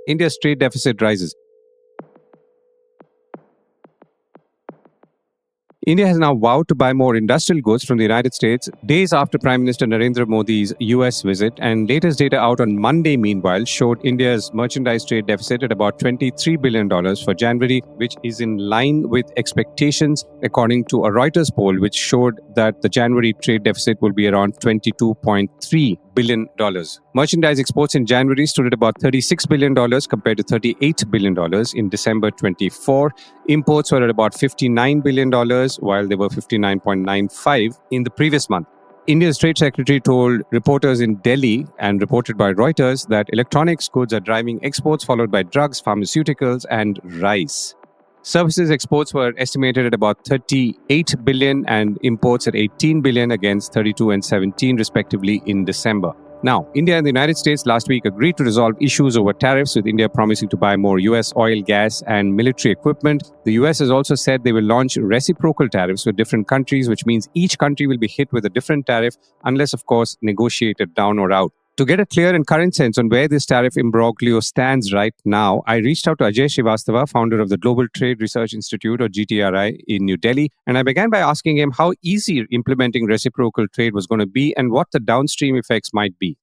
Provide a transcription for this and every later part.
India's trade deficit rises. India has now vowed to buy more industrial goods from the United States days after Prime Minister Narendra Modi's US visit, and latest data out on Monday, meanwhile, showed India's merchandise trade deficit at about $23 billion for January, which is in line with expectations, according to a Reuters poll, which showed that the January trade deficit will be around $22.3 billion. Merchandise exports in January stood at about $36 billion compared to $38 billion in December 24. Imports were at about $59 billion, while they were $59.95 in the previous month. India's trade secretary told reporters in Delhi, and reported by Reuters, that electronics goods are driving exports, followed by drugs, pharmaceuticals, and rice. Services exports were estimated at about 38 billion and imports at 18 billion against 32 and 17 respectively in December. Now, India and the United States last week agreed to resolve issues over tariffs, with India promising to buy more US oil, gas, and military equipment. The US has also said they will launch reciprocal tariffs with different countries, which means each country will be hit with a different tariff unless, of course, negotiated down or out. To get a clear and current sense on where this tariff imbroglio stands right now, I reached out to Ajay Srivastava, founder of the Global Trade Research Institute, or GTRI, in New Delhi, and I began by asking him how easy implementing reciprocal trade was going to be and what the downstream effects might be.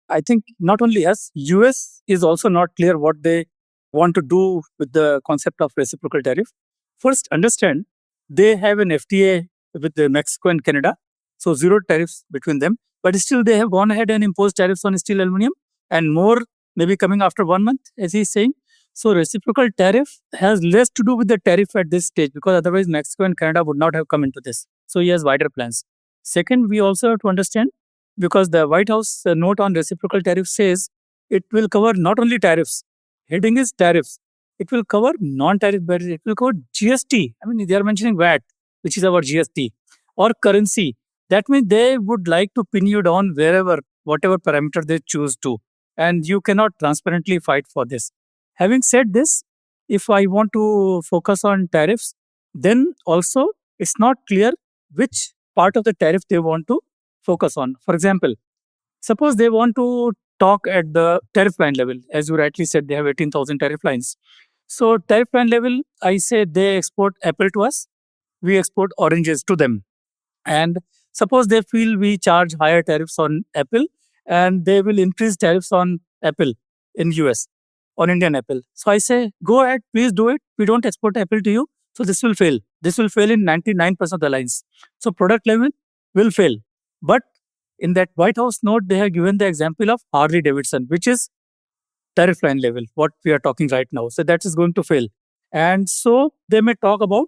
I think not only us, US is also not clear what they want to do with the concept of reciprocal tariff. First, understand they have an FTA with Mexico and Canada, so zero tariffs between them. But still, they have gone ahead and imposed tariffs on steel, aluminum, and more maybe coming after 1 month, as he's saying. So reciprocal tariff has less to do with the tariff at this stage, because otherwise Mexico and Canada would not have come into this. So he has wider plans. Second, we also have to understand, because the White House note on reciprocal tariff says it will cover not only tariffs, heading is tariffs, it will cover non-tariff barriers, it will cover GST. I mean, they are mentioning VAT, which is our GST, or currency. That means they would like to pin you down wherever, whatever parameter they choose to. And you cannot transparently fight for this. Having said this, if I want to focus on tariffs, then also it's not clear which part of the tariff they want to focus on. For example, suppose they want to talk at the tariff line level. As you rightly said, they have 18,000 tariff lines. So tariff line level, I say they export apple to us, we export oranges to them. And suppose they feel we charge higher tariffs on apple, and they will increase tariffs on apple in US, on Indian apple. So I say, go ahead, please do it. We don't export apple to you. So this will fail. This will fail in 99% of the lines. So product level will fail. But in that White House note, they have given the example of Harley Davidson, which is tariff line level, what we are talking right now. So that is going to fail. And so they may talk about,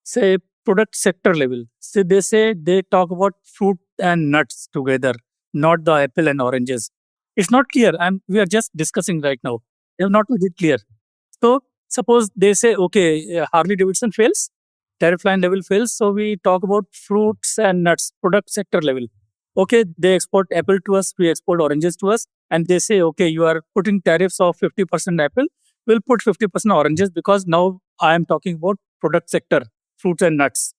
say, product sector level. So they say they talk about fruit and nuts together, not the apple and oranges. It's not clear. We are just discussing right now. They have not made it clear. So suppose they say, okay, Harley Davidson fails, tariff line level fails. So we talk about fruits and nuts, product sector level. Okay, they export apple to us, we export oranges to us. And they say, okay, you are putting tariffs of 50% apple, we'll put 50% oranges, because now I am talking about product sector, fruits and nuts.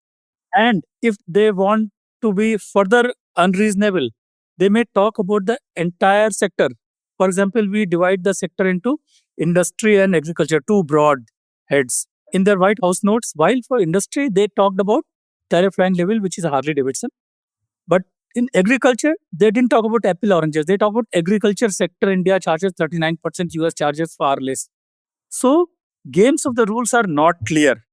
And if they want to be further unreasonable, they may talk about the entire sector. For example, we divide the sector into industry and agriculture, two broad heads. In their White House notes, while for industry, they talked about tariff line level, which is Harley Davidson. But in agriculture, they didn't talk about apple oranges. They talk about agriculture sector. India charges 39%, US charges far less. So games of the rules are not clear.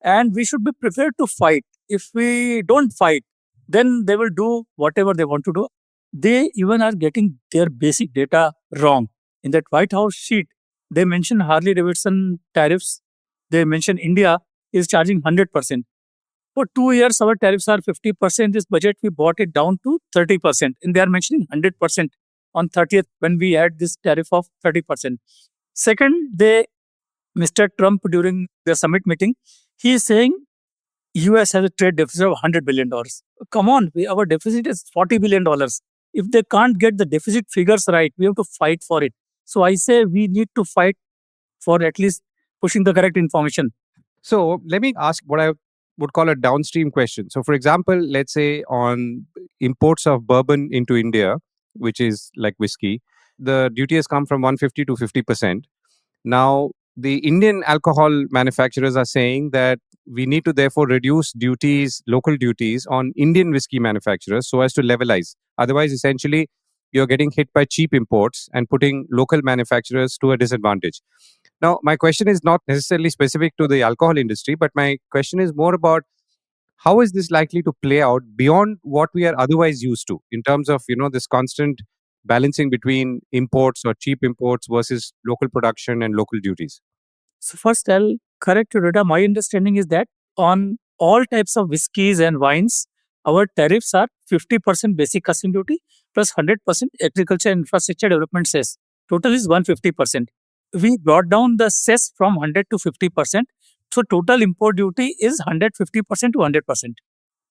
And we should be prepared to fight. If we don't fight, then they will do whatever they want to do. They even are getting their basic data wrong. In that White House sheet, they mention Harley Davidson tariffs. They mention India is charging 100%. For 2 years, our tariffs are 50%. This budget, we brought it down to 30%. And they are mentioning 100% on 30th when we had this tariff of 30%. Second, Mr. Trump, during the summit meeting, he is saying US has a trade deficit of $100 billion. Come on, our deficit is $40 billion. If they can't get the deficit figures right, we have to fight for it. So I say we need to fight for at least pushing the correct information. So let me ask what I would call a downstream question. So for example, let's say on imports of bourbon into India, which is like whiskey, the duty has come from 150 to 50%. Now, the Indian alcohol manufacturers are saying that we need to therefore reduce duties, local duties on Indian whiskey manufacturers so as to levelize. Otherwise, essentially, you're getting hit by cheap imports and putting local manufacturers to a disadvantage. Now, my question is not necessarily specific to the alcohol industry, but my question is more about how is this likely to play out beyond what we are otherwise used to in terms of this constant balancing between imports or cheap imports versus local production and local duties? So first, I'll correct you, Rita. My understanding is that on all types of whiskeys and wines, our tariffs are 50% basic custom duty plus 100% agriculture and infrastructure development cess. Total is 150%. We brought down the cess from 100 to 50%. So total import duty is 150% to 100%.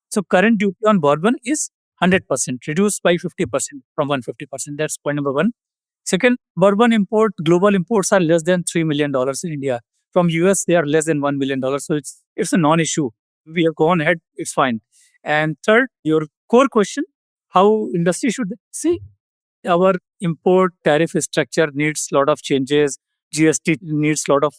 So current duty on bourbon is 100%, reduced by 50% from 150%. That's point number one. Second, bourbon global imports are less than $3 million in India. From US, they are less than $1 million. So it's a non-issue. We have gone ahead, it's fine. And third, your core question, how industry should see our import tariff structure needs a lot of changes. GST needs a lot of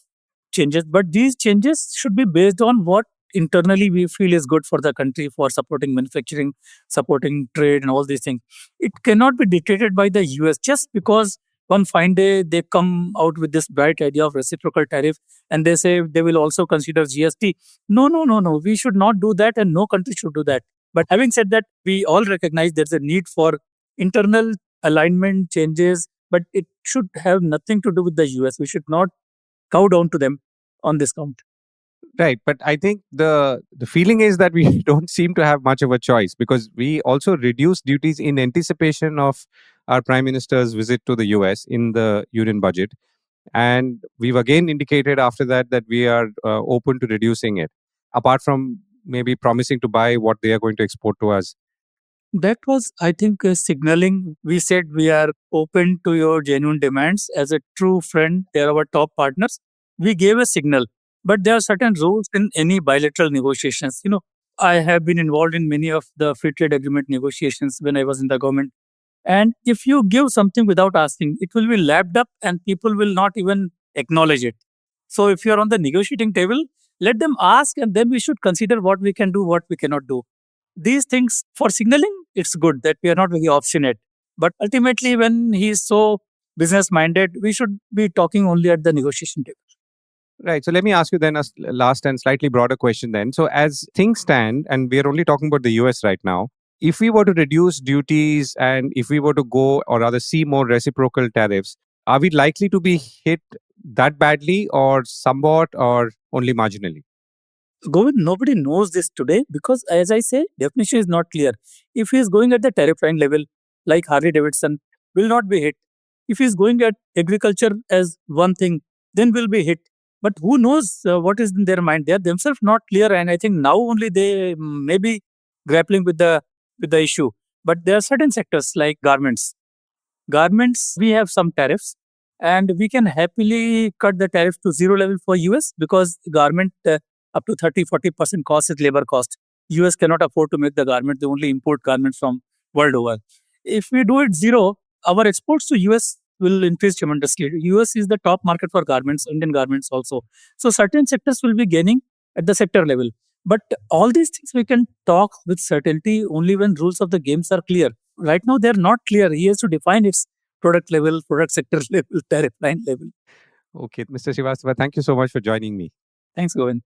changes, but these changes should be based on what internally we feel is good for the country for supporting manufacturing, supporting trade, and all these things. It cannot be dictated by the US just because one fine day they come out with this bright idea of reciprocal tariff and they say they will also consider GST. No, no, no, no. We should not do that, and no country should do that. But having said that, we all recognize there's a need for internal alignment changes, but it should have nothing to do with the US. We should not cow down to them on this count. Right, but I think the feeling is that we don't seem to have much of a choice because we also reduced duties in anticipation of our prime minister's visit to the US in the union budget, and we've again indicated after that that we are open to reducing it, apart from maybe promising to buy what they are going to export to us. That was, I think, signaling. We said we are open to your genuine demands as a true friend. They are our top partners. We gave a signal, but there are certain rules in any bilateral negotiations. I have been involved in many of the free trade agreement negotiations when I was in the government. And if you give something without asking, it will be lapped up and people will not even acknowledge it. So if you're on the negotiating table, let them ask and then we should consider what we can do, what we cannot do. These things for signaling, it's good that we are not very obstinate. But ultimately, when he is so business minded, we should be talking only at the negotiation table. Right. So let me ask you then a last and slightly broader question then. So as things stand, and we are only talking about the US right now, if we were to reduce duties and if we were to go or rather see more reciprocal tariffs, are we likely to be hit that badly or somewhat or only marginally? Govind, nobody knows this today because, as I say, definition is not clear. If he is going at the tariff line level, like Harley Davidson, will not be hit. If he is going at agriculture as one thing, then will be hit. But who knows what is in their mind? They are themselves not clear, and I think now only they may be grappling with the issue. But there are certain sectors like garments. Garments, we have some tariffs, and we can happily cut the tariff to zero level for US because garment up to 30-40% cost is labor cost. US cannot afford to make the garment. They only import garments from world over. If we do it zero, our exports to US will increase tremendously. US is the top market for garments, Indian garments also. So certain sectors will be gaining at the sector level. But all these things we can talk with certainty only when rules of the games are clear. Right now, they're not clear. He has to define its product level, product sector level, tariff line level. Okay, Mr. Srivastava, thank you so much for joining me. Thanks, Govind.